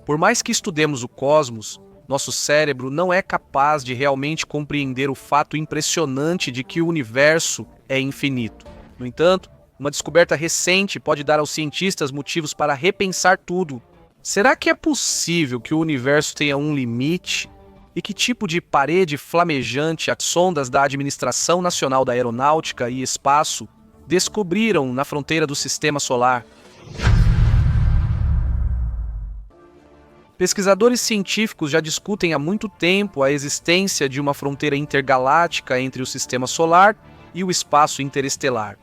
Por mais que estudemos o cosmos, nosso cérebro não é capaz de realmente compreender o fato impressionante de que o universo é infinito. No entanto, uma descoberta recente pode dar aos cientistas motivos para repensar tudo. Será que é possível que o universo tenha um limite? E que tipo de parede flamejante as sondas da Administração Nacional da Aeronáutica e Espaço descobriram na fronteira do Sistema Solar? Pesquisadores científicos já discutem há muito tempo a existência de uma fronteira intergaláctica entre o Sistema Solar e o espaço interestelar.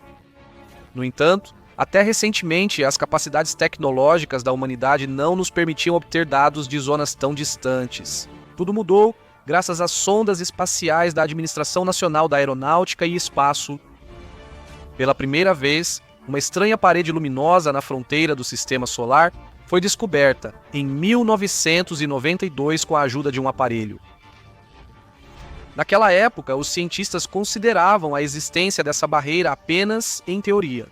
No entanto, até recentemente, as capacidades tecnológicas da humanidade não nos permitiam obter dados de zonas tão distantes. Tudo mudou graças às sondas espaciais da Administração Nacional da Aeronáutica e Espaço. Pela primeira vez, uma estranha parede luminosa na fronteira do Sistema Solar foi descoberta em 1992 com a ajuda de um aparelho. Naquela época, os cientistas consideravam a existência dessa barreira apenas em teoria.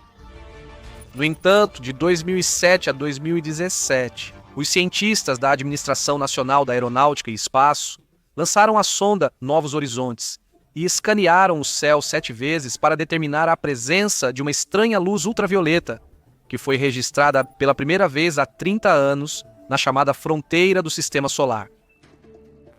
No entanto, de 2007 a 2017, os cientistas da Administração Nacional da Aeronáutica e Espaço lançaram a sonda Novos Horizontes e escanearam o céu 7 vezes para determinar a presença de uma estranha luz ultravioleta, que foi registrada pela primeira vez há 30 anos na chamada fronteira do Sistema Solar.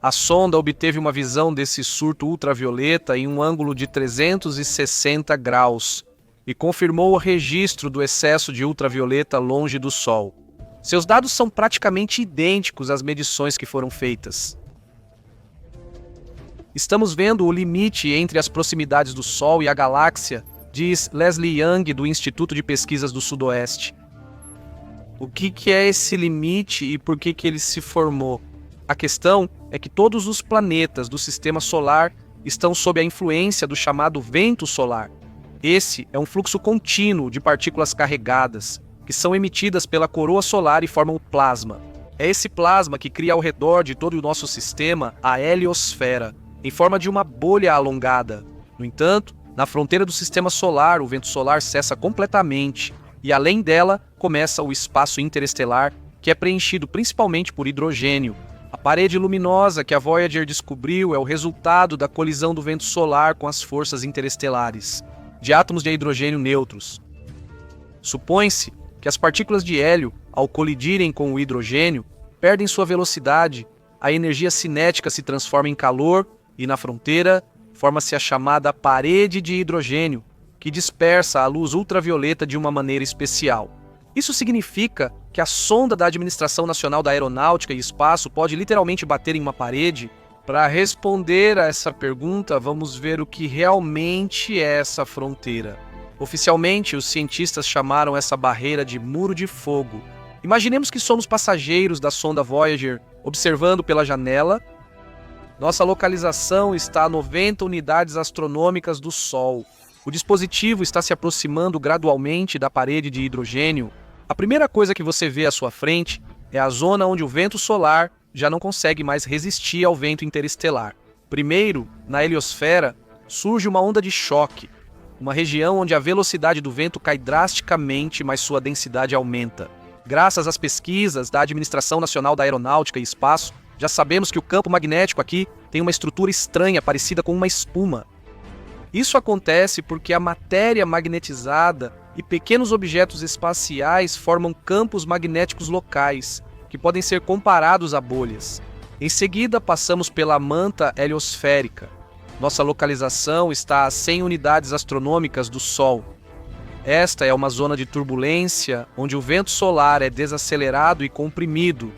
A sonda obteve uma visão desse surto ultravioleta em um ângulo de 360 graus e confirmou o registro do excesso de ultravioleta longe do Sol. Seus dados são praticamente idênticos às medições que foram feitas. Estamos vendo o limite entre as proximidades do Sol e a galáxia, diz Leslie Young, do Instituto de Pesquisas do Sudoeste. O que é esse limite e por que ele se formou? A questão é que todos os planetas do Sistema Solar estão sob a influência do chamado vento solar. Esse é um fluxo contínuo de partículas carregadas, que são emitidas pela coroa solar e formam plasma. É esse plasma que cria ao redor de todo o nosso sistema a heliosfera, em forma de uma bolha alongada. No entanto, na fronteira do Sistema Solar, o vento solar cessa completamente, e além dela, começa o espaço interestelar, que é preenchido principalmente por hidrogênio. A parede luminosa que a Voyager descobriu é o resultado da colisão do vento solar com as forças interestelares, de átomos de hidrogênio neutros. Supõe-se que as partículas de hélio, ao colidirem com o hidrogênio, perdem sua velocidade, a energia cinética se transforma em calor e, na fronteira, forma-se a chamada parede de hidrogênio, que dispersa a luz ultravioleta de uma maneira especial. Isso significa que a sonda da Administração Nacional da Aeronáutica e Espaço pode literalmente bater em uma parede. Para responder a essa pergunta, vamos ver o que realmente é essa fronteira. Oficialmente, os cientistas chamaram essa barreira de Muro de Fogo. Imaginemos que somos passageiros da sonda Voyager, observando pela janela. Nossa localização está a 90 unidades astronômicas do Sol. O dispositivo está se aproximando gradualmente da parede de hidrogênio. A primeira coisa que você vê à sua frente é a zona onde o vento solar já não consegue mais resistir ao vento interestelar. Primeiro, na heliosfera, surge uma onda de choque, uma região onde a velocidade do vento cai drasticamente, mas sua densidade aumenta. Graças às pesquisas da Administração Nacional da Aeronáutica e Espaço, já sabemos que o campo magnético aqui tem uma estrutura estranha, parecida com uma espuma. Isso acontece porque a matéria magnetizada e pequenos objetos espaciais formam campos magnéticos locais, que podem ser comparados a bolhas. Em seguida, passamos pela manta heliosférica. Nossa localização está a 100 unidades astronômicas do Sol. Esta é uma zona de turbulência, onde o vento solar é desacelerado e comprimido.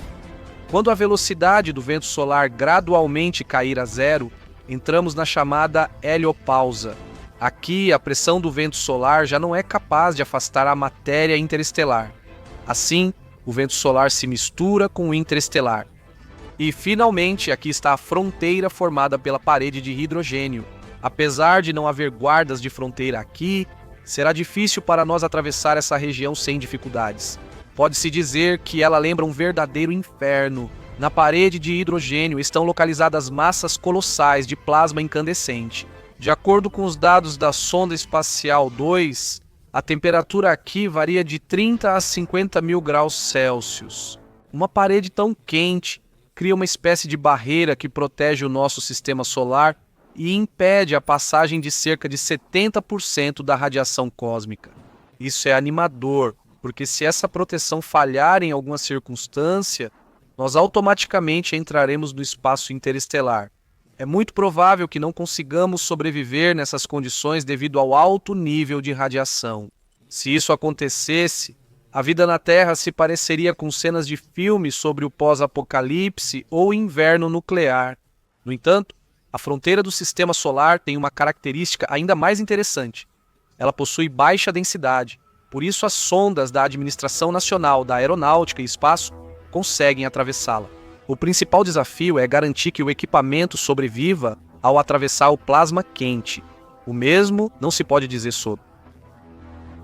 Quando a velocidade do vento solar gradualmente cair a zero, entramos na chamada heliopausa. Aqui, a pressão do vento solar já não é capaz de afastar a matéria interestelar. Assim, o vento solar se mistura com o interestelar. E, finalmente, aqui está a fronteira formada pela parede de hidrogênio. Apesar de não haver guardas de fronteira aqui, será difícil para nós atravessar essa região sem dificuldades. Pode-se dizer que ela lembra um verdadeiro inferno. Na parede de hidrogênio estão localizadas massas colossais de plasma incandescente. De acordo com os dados da sonda espacial 2, a temperatura aqui varia de 30 a 50 mil graus Celsius. Uma parede tão quente cria uma espécie de barreira que protege o nosso sistema solar e impede a passagem de cerca de 70% da radiação cósmica. Isso é animador, porque se essa proteção falhar em alguma circunstância, nós automaticamente entraremos no espaço interestelar. É muito provável que não consigamos sobreviver nessas condições devido ao alto nível de radiação. Se isso acontecesse, a vida na Terra se pareceria com cenas de filmes sobre o pós-apocalipse ou inverno nuclear. No entanto, a fronteira do sistema solar tem uma característica ainda mais interessante. Ela possui baixa densidade, por isso as sondas da Administração Nacional da Aeronáutica e Espaço conseguem atravessá-la. O principal desafio é garantir que o equipamento sobreviva ao atravessar o plasma quente. O mesmo não se pode dizer sobre.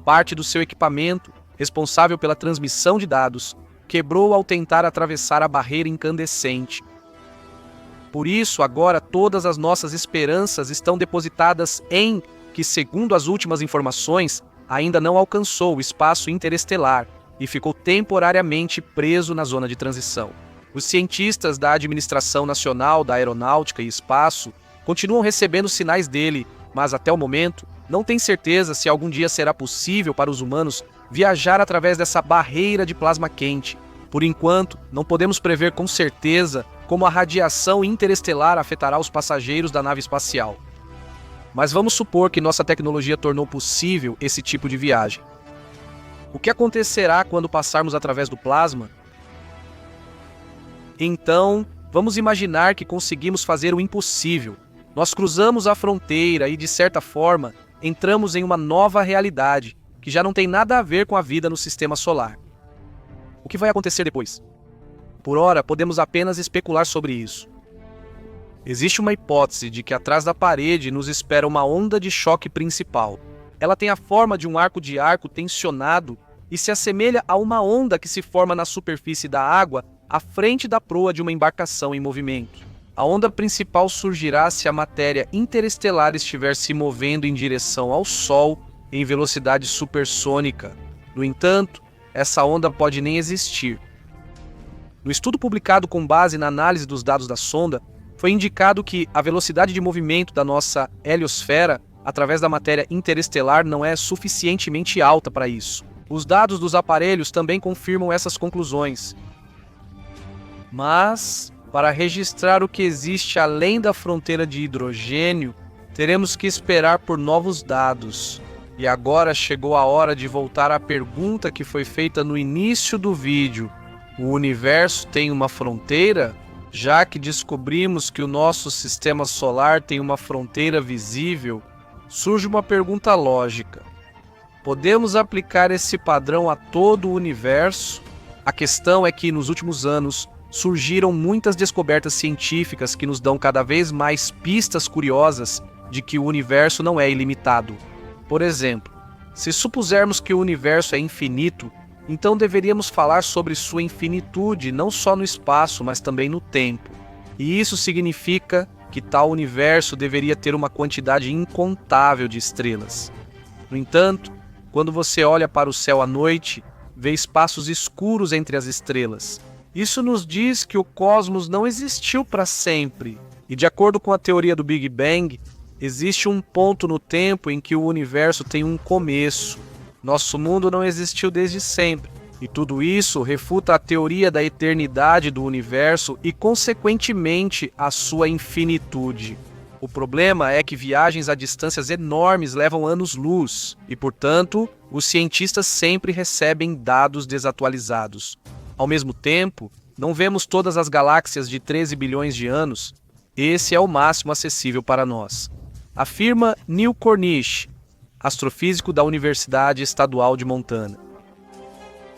Parte do seu equipamento, responsável pela transmissão de dados, quebrou ao tentar atravessar a barreira incandescente. Por isso, agora todas as nossas esperanças estão depositadas em que, segundo as últimas informações, ainda não alcançou o espaço interestelar e ficou temporariamente preso na zona de transição. Os cientistas da Administração Nacional da Aeronáutica e Espaço continuam recebendo sinais dele, mas até o momento não têm certeza se algum dia será possível para os humanos viajar através dessa barreira de plasma quente. Por enquanto, não podemos prever com certeza como a radiação interestelar afetará os passageiros da nave espacial. Mas vamos supor que nossa tecnologia tornou possível esse tipo de viagem. O que acontecerá quando passarmos através do plasma? Então, vamos imaginar que conseguimos fazer o impossível. Nós cruzamos a fronteira e, de certa forma, entramos em uma nova realidade, que já não tem nada a ver com a vida no sistema solar. O que vai acontecer depois? Por ora, podemos apenas especular sobre isso. Existe uma hipótese de que atrás da parede nos espera uma onda de choque principal. Ela tem a forma de um arco de arco tensionado e se assemelha a uma onda que se forma na superfície da água à frente da proa de uma embarcação em movimento. A onda principal surgirá se a matéria interestelar estiver se movendo em direção ao Sol em velocidade supersônica. No entanto, essa onda pode nem existir. No estudo publicado com base na análise dos dados da sonda, foi indicado que a velocidade de movimento da nossa heliosfera através da matéria interestelar não é suficientemente alta para isso. Os dados dos aparelhos também confirmam essas conclusões. Mas, para registrar o que existe além da fronteira de hidrogênio, teremos que esperar por novos dados. E agora chegou a hora de voltar à pergunta que foi feita no início do vídeo. O universo tem uma fronteira? Já que descobrimos que o nosso sistema solar tem uma fronteira visível, surge uma pergunta lógica. Podemos aplicar esse padrão a todo o universo? A questão é que, nos últimos anos, surgiram muitas descobertas científicas que nos dão cada vez mais pistas curiosas de que o universo não é ilimitado. Por exemplo, se supusermos que o universo é infinito, então deveríamos falar sobre sua infinitude não só no espaço, mas também no tempo. E isso significa que tal universo deveria ter uma quantidade incontável de estrelas. No entanto, quando você olha para o céu à noite, vê espaços escuros entre as estrelas. Isso nos diz que o cosmos não existiu para sempre. E de acordo com a teoria do Big Bang, existe um ponto no tempo em que o universo tem um começo. Nosso mundo não existiu desde sempre. E tudo isso refuta a teoria da eternidade do universo e, consequentemente, a sua infinitude. O problema é que viagens a distâncias enormes levam anos-luz e, portanto, os cientistas sempre recebem dados desatualizados. Ao mesmo tempo, não vemos todas as galáxias de 13 bilhões de anos. Esse é o máximo acessível para nós. Afirma Neil Cornish, astrofísico da Universidade Estadual de Montana.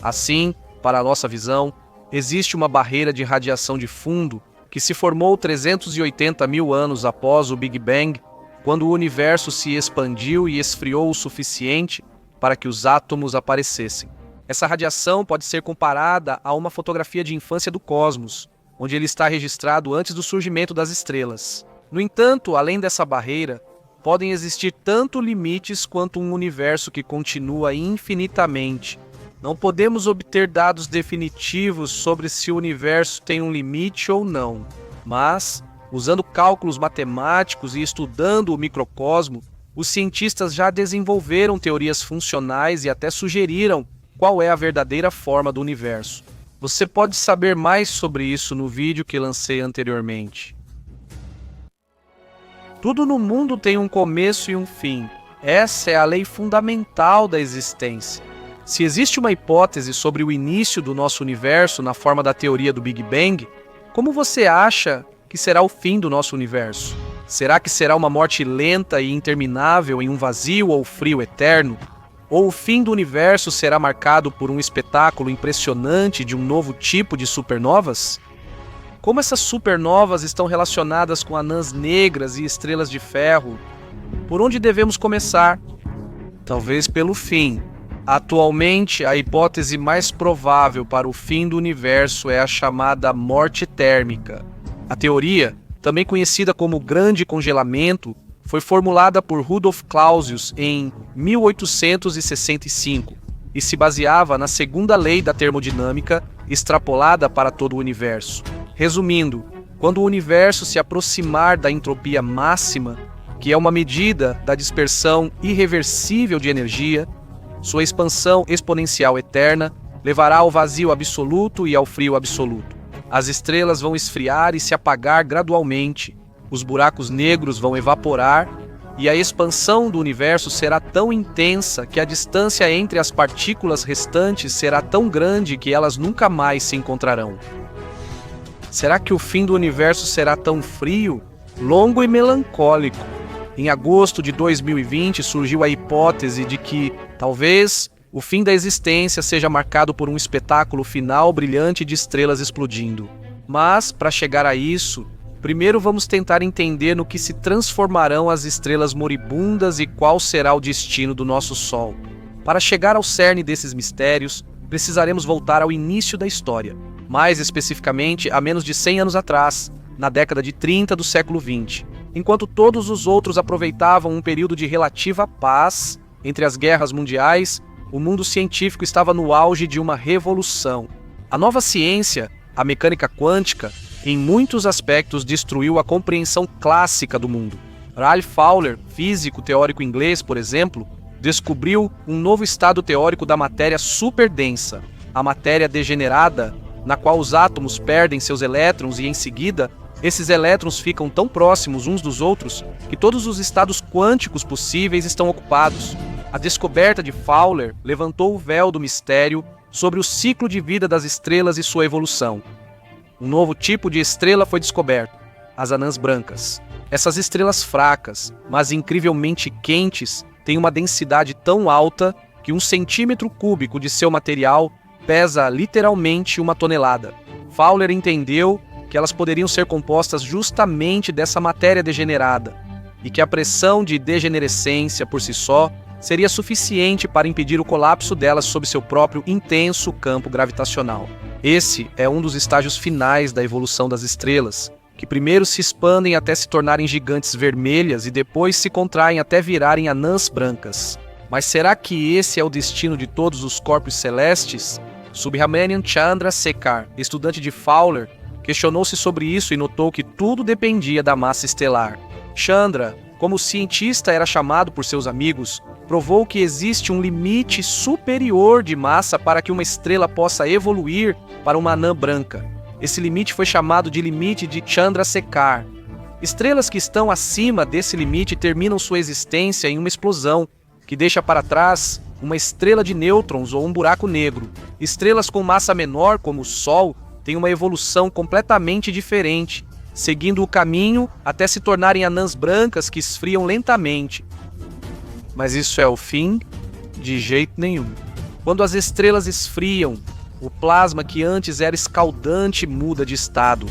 Assim, para a nossa visão, existe uma barreira de radiação de fundo que se formou 380 mil anos após o Big Bang, quando o universo se expandiu e esfriou o suficiente para que os átomos aparecessem. Essa radiação pode ser comparada a uma fotografia de infância do cosmos, onde ele está registrado antes do surgimento das estrelas. No entanto, além dessa barreira, podem existir tanto limites quanto um universo que continua infinitamente. Não podemos obter dados definitivos sobre se o universo tem um limite ou não, mas, usando cálculos matemáticos e estudando o microcosmo, os cientistas já desenvolveram teorias funcionais e até sugeriram qual é a verdadeira forma do universo. Você pode saber mais sobre isso no vídeo que lancei anteriormente. Tudo no mundo tem um começo e um fim. Essa é a lei fundamental da existência. Se existe uma hipótese sobre o início do nosso universo na forma da teoria do Big Bang, como você acha que será o fim do nosso universo? Será que será uma morte lenta e interminável em um vazio ou frio eterno? Ou o fim do universo será marcado por um espetáculo impressionante de um novo tipo de supernovas? Como essas supernovas estão relacionadas com anãs negras e estrelas de ferro? Por onde devemos começar? Talvez pelo fim. Atualmente, a hipótese mais provável para o fim do universo é a chamada morte térmica. A teoria, também conhecida como grande congelamento, foi formulada por Rudolf Clausius em 1865 e se baseava na segunda lei da termodinâmica extrapolada para todo o universo. Resumindo, quando o universo se aproximar da entropia máxima, que é uma medida da dispersão irreversível de energia, sua expansão exponencial eterna levará ao vazio absoluto e ao frio absoluto. As estrelas vão esfriar e se apagar gradualmente, os buracos negros vão evaporar e a expansão do universo será tão intensa que a distância entre as partículas restantes será tão grande que elas nunca mais se encontrarão. Será que o fim do universo será tão frio, longo e melancólico? Em agosto de 2020 surgiu a hipótese de que, talvez, o fim da existência seja marcado por um espetáculo final brilhante de estrelas explodindo. Mas, para chegar a isso, primeiro vamos tentar entender no que se transformarão as estrelas moribundas e qual será o destino do nosso Sol. Para chegar ao cerne desses mistérios, precisaremos voltar ao início da história, mais especificamente a menos de 100 anos atrás, na década de 30 do século XX. Enquanto todos os outros aproveitavam um período de relativa paz entre as guerras mundiais, o mundo científico estava no auge de uma revolução. A nova ciência, a mecânica quântica, em muitos aspectos destruiu a compreensão clássica do mundo. Ralph Fowler, físico teórico inglês, por exemplo, descobriu um novo estado teórico da matéria superdensa, a matéria degenerada, na qual os átomos perdem seus elétrons e, em seguida, esses elétrons ficam tão próximos uns dos outros que todos os estados quânticos possíveis estão ocupados. A descoberta de Fowler levantou o véu do mistério sobre o ciclo de vida das estrelas e sua evolução. Um novo tipo de estrela foi descoberto, as anãs brancas. Essas estrelas fracas, mas incrivelmente quentes, têm uma densidade tão alta que 1 centímetro cúbico de seu material pesa literalmente 1 tonelada. Fowler entendeu que elas poderiam ser compostas justamente dessa matéria degenerada e que a pressão de degenerescência por si só seria suficiente para impedir o colapso delas sob seu próprio intenso campo gravitacional. Esse é um dos estágios finais da evolução das estrelas, que primeiro se expandem até se tornarem gigantes vermelhas e depois se contraem até virarem anãs brancas. Mas será que esse é o destino de todos os corpos celestes? Subramanian Chandra Sekhar, estudante de Fowler, questionou-se sobre isso e notou que tudo dependia da massa estelar. Chandra, como cientista era chamado por seus amigos, provou que existe um limite superior de massa para que uma estrela possa evoluir para uma anã branca. Esse limite foi chamado de limite de Chandrasekhar. Estrelas que estão acima desse limite terminam sua existência em uma explosão, que deixa para trás uma estrela de nêutrons ou um buraco negro. Estrelas com massa menor, como o Sol, têm uma evolução completamente diferente, seguindo o caminho até se tornarem anãs brancas que esfriam lentamente. Mas isso é o fim? De jeito nenhum. Quando as estrelas esfriam, o plasma que antes era escaldante muda de estado.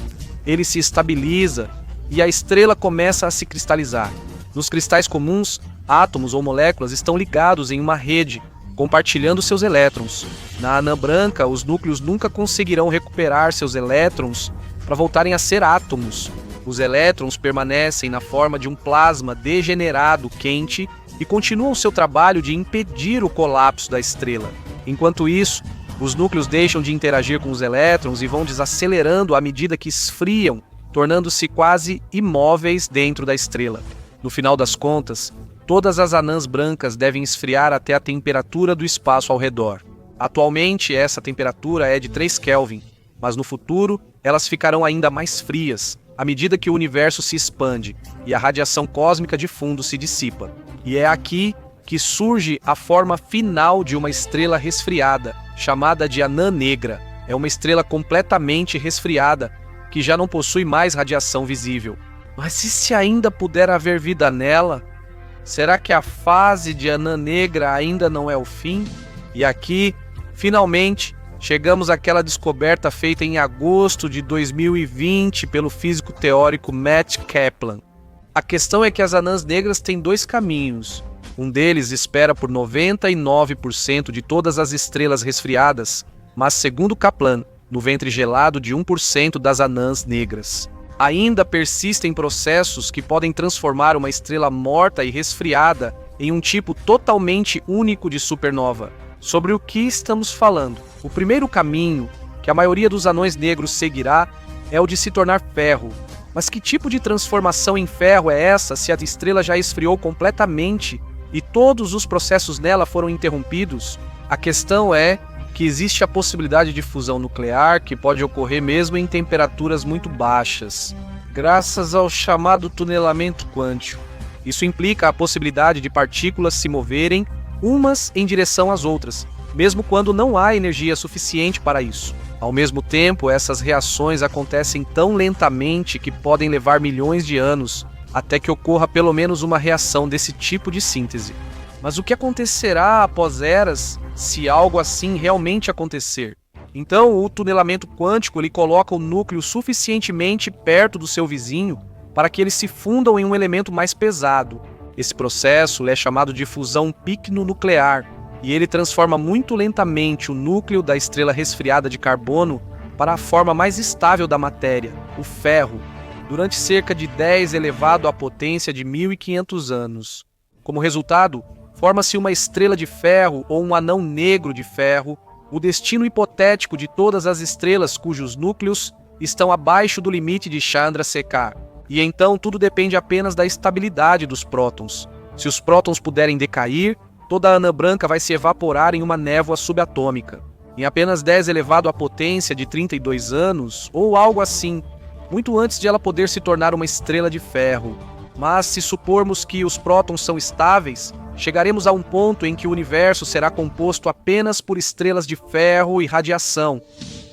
Ele se estabiliza e a estrela começa a se cristalizar. Nos cristais comuns, átomos ou moléculas estão ligados em uma rede, compartilhando seus elétrons. Na anã branca, os núcleos nunca conseguirão recuperar seus elétrons para voltarem a ser átomos. Os elétrons permanecem na forma de um plasma degenerado quente e continuam seu trabalho de impedir o colapso da estrela. Enquanto isso, os núcleos deixam de interagir com os elétrons e vão desacelerando à medida que esfriam, tornando-se quase imóveis dentro da estrela. No final das contas, todas as anãs brancas devem esfriar até a temperatura do espaço ao redor. Atualmente, essa temperatura é de 3 Kelvin, mas no futuro elas ficarão ainda mais frias, à medida que o universo se expande e a radiação cósmica de fundo se dissipa. E é aqui que surge a forma final de uma estrela resfriada, chamada de anã negra. É uma estrela completamente resfriada, que já não possui mais radiação visível. Mas e se ainda puder haver vida nela? Será que a fase de anã negra ainda não é o fim? E aqui, finalmente, chegamos àquela descoberta feita em agosto de 2020 pelo físico teórico Matt Kaplan. A questão é que as anãs negras têm 2 caminhos. Um deles espera por 99% de todas as estrelas resfriadas, mas segundo Kaplan, no ventre gelado de 1% das anãs negras. Ainda persistem processos que podem transformar uma estrela morta e resfriada em um tipo totalmente único de supernova. Sobre o que estamos falando? O primeiro caminho, que a maioria dos anões negros seguirá, é o de se tornar ferro. Mas que tipo de transformação em ferro é essa se a estrela já esfriou completamente e todos os processos nela foram interrompidos? A questão é que existe a possibilidade de fusão nuclear que pode ocorrer mesmo em temperaturas muito baixas, graças ao chamado tunelamento quântico. Isso implica a possibilidade de partículas se moverem umas em direção às outras, mesmo quando não há energia suficiente para isso. Ao mesmo tempo, essas reações acontecem tão lentamente que podem levar milhões de anos até que ocorra pelo menos uma reação desse tipo de síntese. Mas o que acontecerá após eras se algo assim realmente acontecer? Então, o tunelamento quântico ele coloca o núcleo suficientemente perto do seu vizinho para que eles se fundam em um elemento mais pesado. Esse processo é chamado de fusão picnonuclear, e ele transforma muito lentamente o núcleo da estrela resfriada de carbono para a forma mais estável da matéria, o ferro, durante cerca de 10 elevado à potência de 1.500 anos. Como resultado, forma-se uma estrela de ferro ou um anão negro de ferro, o destino hipotético de todas as estrelas cujos núcleos estão abaixo do limite de Chandrasekhar. E então tudo depende apenas da estabilidade dos prótons. Se os prótons puderem decair, toda a anã branca vai se evaporar em uma névoa subatômica. Em apenas 10 elevado à potência de 32 anos, ou algo assim, muito antes de ela poder se tornar uma estrela de ferro. Mas se supormos que os prótons são estáveis, chegaremos a um ponto em que o universo será composto apenas por estrelas de ferro e radiação.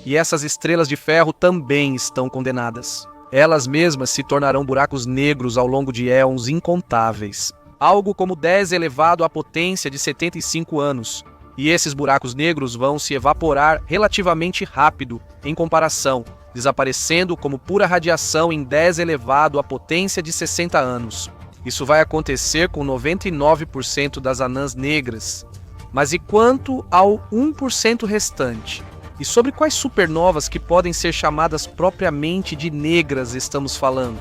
E essas estrelas de ferro também estão condenadas. Elas mesmas se tornarão buracos negros ao longo de éons incontáveis. Algo como 10 elevado à potência de 75 anos. E esses buracos negros vão se evaporar relativamente rápido em comparação, desaparecendo como pura radiação em 10 elevado à potência de 60 anos. Isso vai acontecer com 99% das anãs negras. Mas e quanto ao 1% restante? E sobre quais supernovas que podem ser chamadas propriamente de negras estamos falando?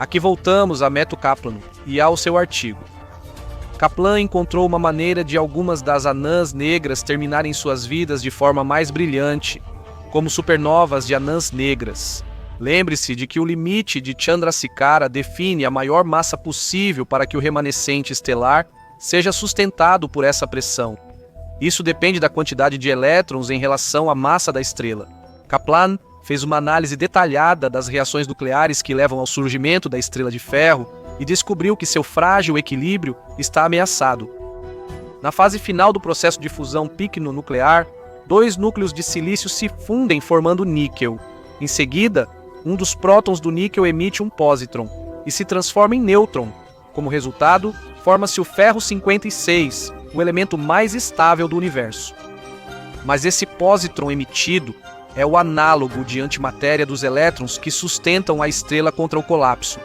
Aqui voltamos a Matt Kaplan e ao seu artigo. Kaplan encontrou uma maneira de algumas das anãs negras terminarem suas vidas de forma mais brilhante, como supernovas de anãs negras. Lembre-se de que o limite de Chandrasekhar define a maior massa possível para que o remanescente estelar seja sustentado por essa pressão. Isso depende da quantidade de elétrons em relação à massa da estrela. Kaplan fez uma análise detalhada das reações nucleares que levam ao surgimento da estrela de ferro e descobriu que seu frágil equilíbrio está ameaçado. Na fase final do processo de fusão picnonuclear, 2 núcleos de silício se fundem formando níquel. Em seguida, um dos prótons do níquel emite um pósitron e se transforma em nêutron. Como resultado, forma-se o ferro 56, o elemento mais estável do universo. Mas esse pósitron emitido é o análogo de antimatéria dos elétrons que sustentam a estrela contra o colapso.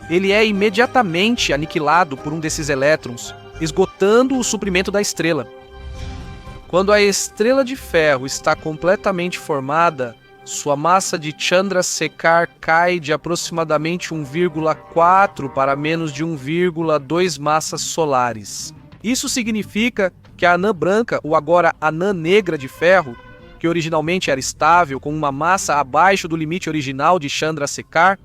Ele é imediatamente aniquilado por um desses elétrons, esgotando o suprimento da estrela. Quando a estrela de ferro está completamente formada, sua massa de Chandrasekhar cai de aproximadamente 1,4 para menos de 1,2 massas solares. Isso significa que a anã branca, ou agora anã negra de ferro, que originalmente era estável com uma massa abaixo do limite original de Chandrasekhar,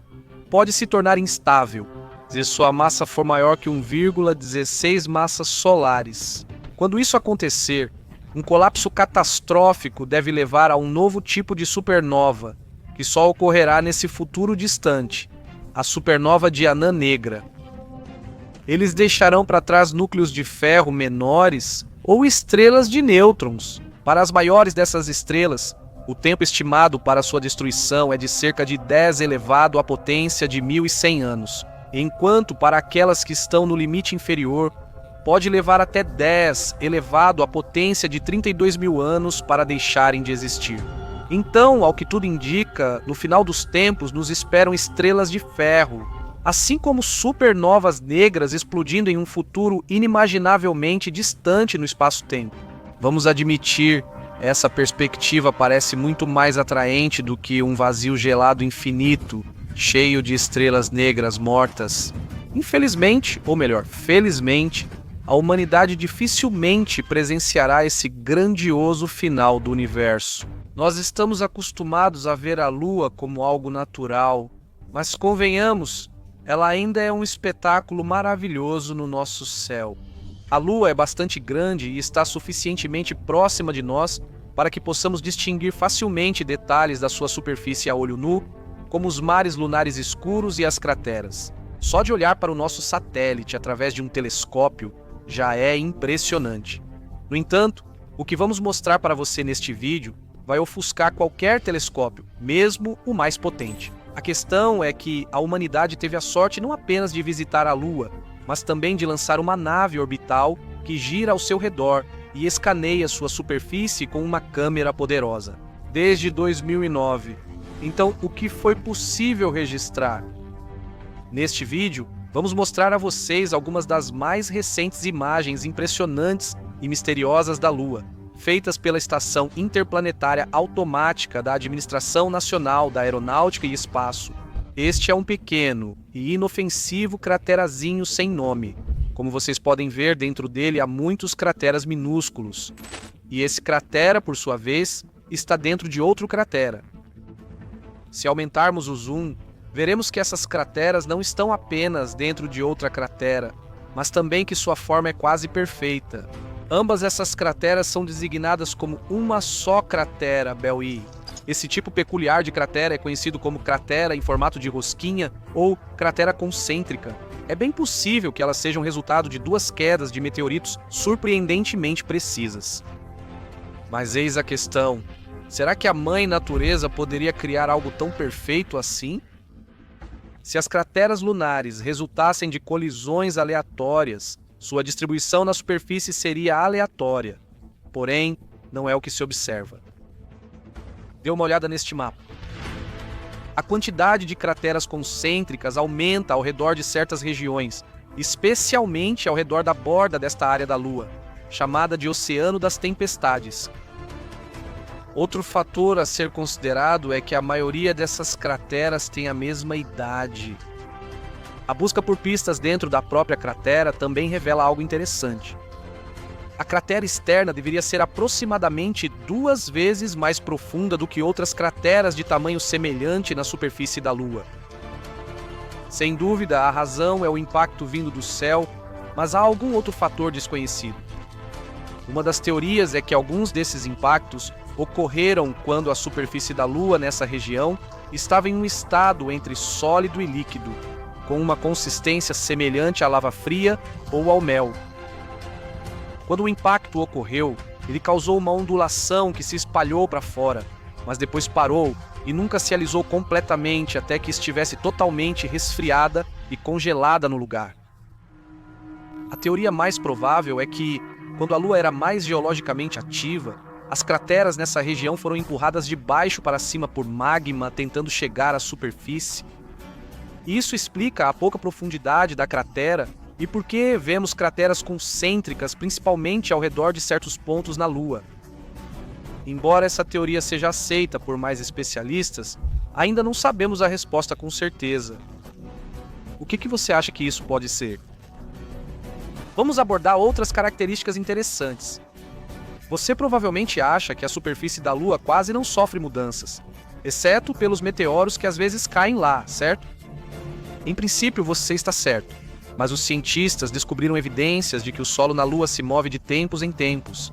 pode se tornar instável, se sua massa for maior que 1,16 massas solares. Quando isso acontecer, um colapso catastrófico deve levar a um novo tipo de supernova, que só ocorrerá nesse futuro distante, a supernova de anã negra. Eles deixarão para trás núcleos de ferro menores ou estrelas de nêutrons. Para as maiores dessas estrelas, o tempo estimado para sua destruição é de cerca de 10 elevado à potência de 1.100 anos, enquanto para aquelas que estão no limite inferior, pode levar até 10 elevado à potência de 32.000 anos para deixarem de existir. Então, ao que tudo indica, no final dos tempos nos esperam estrelas de ferro, assim como supernovas negras explodindo em um futuro inimaginavelmente distante no espaço-tempo. Vamos admitir, essa perspectiva parece muito mais atraente do que um vazio gelado infinito, cheio de estrelas negras mortas. Infelizmente, ou melhor, felizmente, a humanidade dificilmente presenciará esse grandioso final do universo. Nós estamos acostumados a ver a Lua como algo natural, mas convenhamos, ela ainda é um espetáculo maravilhoso no nosso céu. A Lua é bastante grande e está suficientemente próxima de nós para que possamos distinguir facilmente detalhes da sua superfície a olho nu, como os mares lunares escuros e as crateras. Só de olhar para o nosso satélite através de um telescópio já é impressionante. No entanto, o que vamos mostrar para você neste vídeo vai ofuscar qualquer telescópio, mesmo o mais potente. A questão é que a humanidade teve a sorte não apenas de visitar a Lua, mas também de lançar uma nave orbital que gira ao seu redor e escaneia sua superfície com uma câmera poderosa. Desde 2009. Então, o que foi possível registrar? Neste vídeo, vamos mostrar a vocês algumas das mais recentes imagens impressionantes e misteriosas da Lua, feitas pela Estação Interplanetária Automática da Administração Nacional da Aeronáutica e Espaço. Este é um pequeno e inofensivo craterazinho sem nome. Como vocês podem ver, dentro dele há muitos crateras minúsculos. E esse cratera, por sua vez, está dentro de outro cratera. Se aumentarmos o zoom, veremos que essas crateras não estão apenas dentro de outra cratera, mas também que sua forma é quase perfeita. Ambas essas crateras são designadas como uma só cratera Belle-Île. Esse tipo peculiar de cratera é conhecido como cratera em formato de rosquinha ou cratera concêntrica. É bem possível que elas sejam resultado de duas quedas de meteoritos surpreendentemente precisas. Mas eis a questão: será que a mãe natureza poderia criar algo tão perfeito assim? Se as crateras lunares resultassem de colisões aleatórias, sua distribuição na superfície seria aleatória. Porém, não é o que se observa. Dê uma olhada neste mapa. A quantidade de crateras concêntricas aumenta ao redor de certas regiões, especialmente ao redor da borda desta área da Lua, chamada de Oceano das Tempestades. Outro fator a ser considerado é que a maioria dessas crateras tem a mesma idade. A busca por pistas dentro da própria cratera também revela algo interessante. A cratera externa deveria ser aproximadamente 2 vezes mais profunda do que outras crateras de tamanho semelhante na superfície da Lua. Sem dúvida, a razão é o impacto vindo do céu, mas há algum outro fator desconhecido. Uma das teorias é que alguns desses impactos ocorreram quando a superfície da Lua nessa região estava em um estado entre sólido e líquido, com uma consistência semelhante à lava fria ou ao mel. Quando o impacto ocorreu, ele causou uma ondulação que se espalhou para fora, mas depois parou e nunca se alisou completamente até que estivesse totalmente resfriada e congelada no lugar. A teoria mais provável é que, quando a Lua era mais geologicamente ativa, as crateras nessa região foram empurradas de baixo para cima por magma tentando chegar à superfície. Isso explica a pouca profundidade da cratera e por que vemos crateras concêntricas principalmente ao redor de certos pontos na Lua. Embora essa teoria seja aceita por mais especialistas, ainda não sabemos a resposta com certeza. O que você acha que isso pode ser? Vamos abordar outras características interessantes. Você provavelmente acha que a superfície da Lua quase não sofre mudanças, exceto pelos meteoros que às vezes caem lá, certo? Em princípio, você está certo, mas os cientistas descobriram evidências de que o solo na Lua se move de tempos em tempos.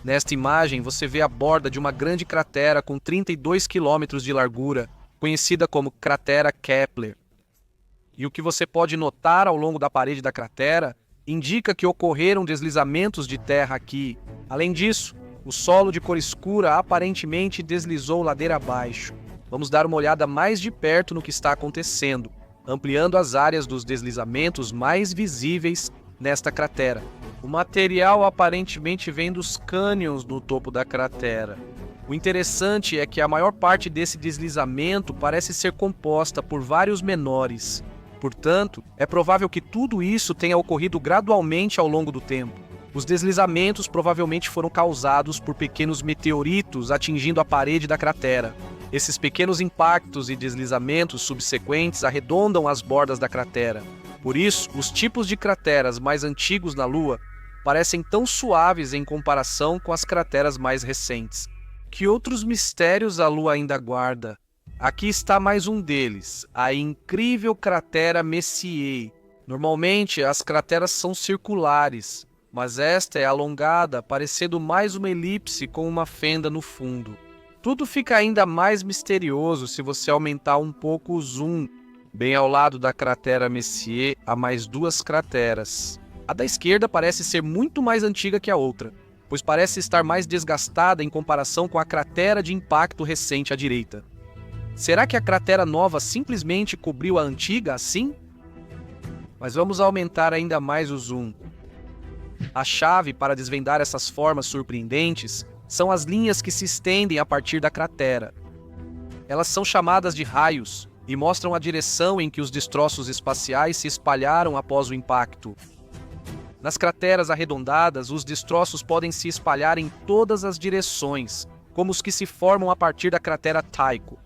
Nesta imagem, você vê a borda de uma grande cratera com 32 quilômetros de largura, conhecida como Cratera Kepler. E o que você pode notar ao longo da parede da cratera indica que ocorreram deslizamentos de terra aqui. Além disso, o solo de cor escura aparentemente deslizou ladeira abaixo. Vamos dar uma olhada mais de perto no que está acontecendo, ampliando as áreas dos deslizamentos mais visíveis nesta cratera. O material aparentemente vem dos cânions no topo da cratera. O interessante é que a maior parte desse deslizamento parece ser composta por vários menores. Portanto, é provável que tudo isso tenha ocorrido gradualmente ao longo do tempo. Os deslizamentos provavelmente foram causados por pequenos meteoritos atingindo a parede da cratera. Esses pequenos impactos e deslizamentos subsequentes arredondam as bordas da cratera. Por isso, os tipos de crateras mais antigos na Lua parecem tão suaves em comparação com as crateras mais recentes. Que outros mistérios a Lua ainda guarda? Aqui está mais um deles, a incrível cratera Messier. Normalmente, as crateras são circulares, mas esta é alongada, parecendo mais uma elipse com uma fenda no fundo. Tudo fica ainda mais misterioso se você aumentar um pouco o zoom. Bem ao lado da cratera Messier, há mais duas crateras. A da esquerda parece ser muito mais antiga que a outra, pois parece estar mais desgastada em comparação com a cratera de impacto recente à direita. Será que a cratera nova simplesmente cobriu a antiga assim? Mas vamos aumentar ainda mais o zoom. A chave para desvendar essas formas surpreendentes são as linhas que se estendem a partir da cratera. Elas são chamadas de raios e mostram a direção em que os destroços espaciais se espalharam após o impacto. Nas crateras arredondadas, os destroços podem se espalhar em todas as direções, como os que se formam a partir da cratera Tycho.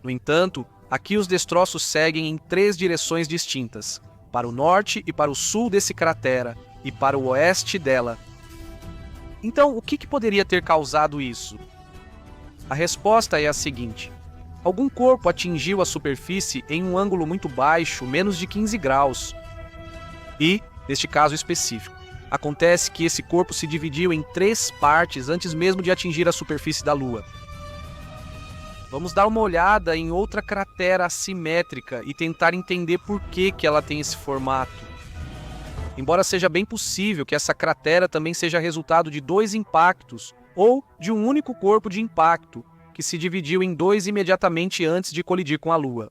No entanto, aqui os destroços seguem em 3 direções distintas, para o norte e para o sul desse cratera, e para o oeste dela. Então, o que poderia ter causado isso? A resposta é a seguinte: algum corpo atingiu a superfície em um ângulo muito baixo, menos de 15 graus. E, neste caso específico, acontece que esse corpo se dividiu em 3 partes antes mesmo de atingir a superfície da Lua. Vamos dar uma olhada em outra cratera assimétrica e tentar entender por que ela tem esse formato. Embora seja bem possível que essa cratera também seja resultado de 2 impactos ou de um único corpo de impacto que se dividiu em 2 imediatamente antes de colidir com a Lua.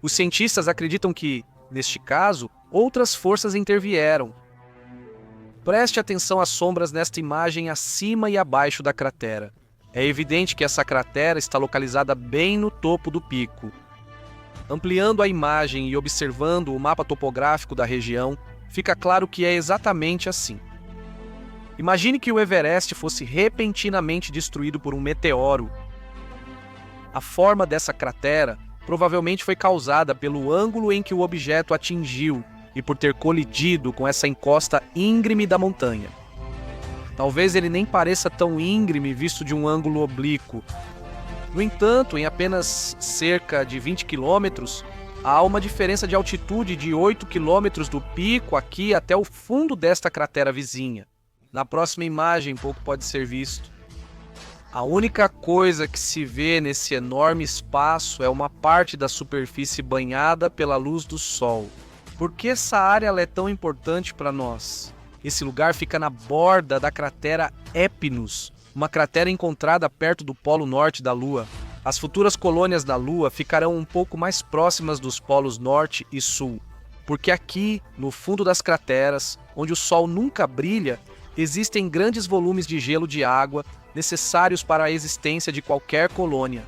Os cientistas acreditam que, neste caso, outras forças intervieram. Preste atenção às sombras nesta imagem acima e abaixo da cratera. É evidente que essa cratera está localizada bem no topo do pico. Ampliando a imagem e observando o mapa topográfico da região, fica claro que é exatamente assim. Imagine que o Everest fosse repentinamente destruído por um meteoro. A forma dessa cratera provavelmente foi causada pelo ângulo em que o objeto atingiu e por ter colidido com essa encosta íngreme da montanha. Talvez ele nem pareça tão íngreme visto de um ângulo oblíquo. No entanto, em apenas cerca de 20 quilômetros, há uma diferença de altitude de 8 quilômetros do pico aqui até o fundo desta cratera vizinha. Na próxima imagem, pouco pode ser visto. A única coisa que se vê nesse enorme espaço é uma parte da superfície banhada pela luz do sol. Por que essa área é tão importante para nós? Esse lugar fica na borda da cratera Epinus, uma cratera encontrada perto do polo norte da Lua. As futuras colônias da Lua ficarão um pouco mais próximas dos polos norte e sul, porque aqui, no fundo das crateras, onde o sol nunca brilha, existem grandes volumes de gelo de água necessários para a existência de qualquer colônia.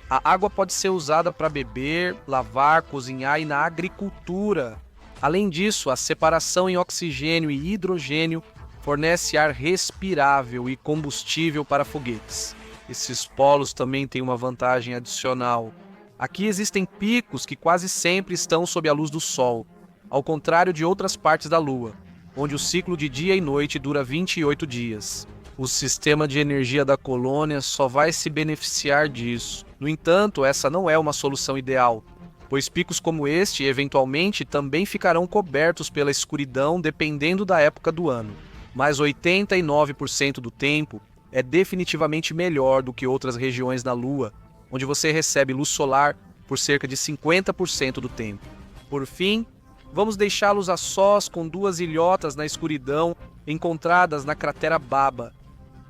A água pode ser usada para beber, lavar, cozinhar e na agricultura. Além disso, a separação em oxigênio e hidrogênio fornece ar respirável e combustível para foguetes. Esses polos também têm uma vantagem adicional. Aqui existem picos que quase sempre estão sob a luz do sol. ao contrário de outras partes da Lua, onde o ciclo de dia e noite dura 28 dias. O sistema de energia da colônia só vai se beneficiar disso. No entanto, essa não é uma solução ideal, pois picos como este, eventualmente, também ficarão cobertos pela escuridão dependendo da época do ano. Mas 89% do tempo é definitivamente melhor do que outras regiões da Lua, onde você recebe luz solar por cerca de 50% do tempo. Por fim, vamos deixá-los a sós com duas ilhotas na escuridão encontradas na cratera Baba.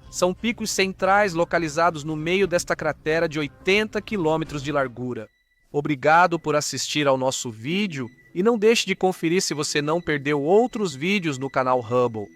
São picos centrais localizados no meio desta cratera de 80 quilômetros de largura. Obrigado por assistir ao nosso vídeo e não deixe de conferir se você não perdeu outros vídeos no canal Hubble.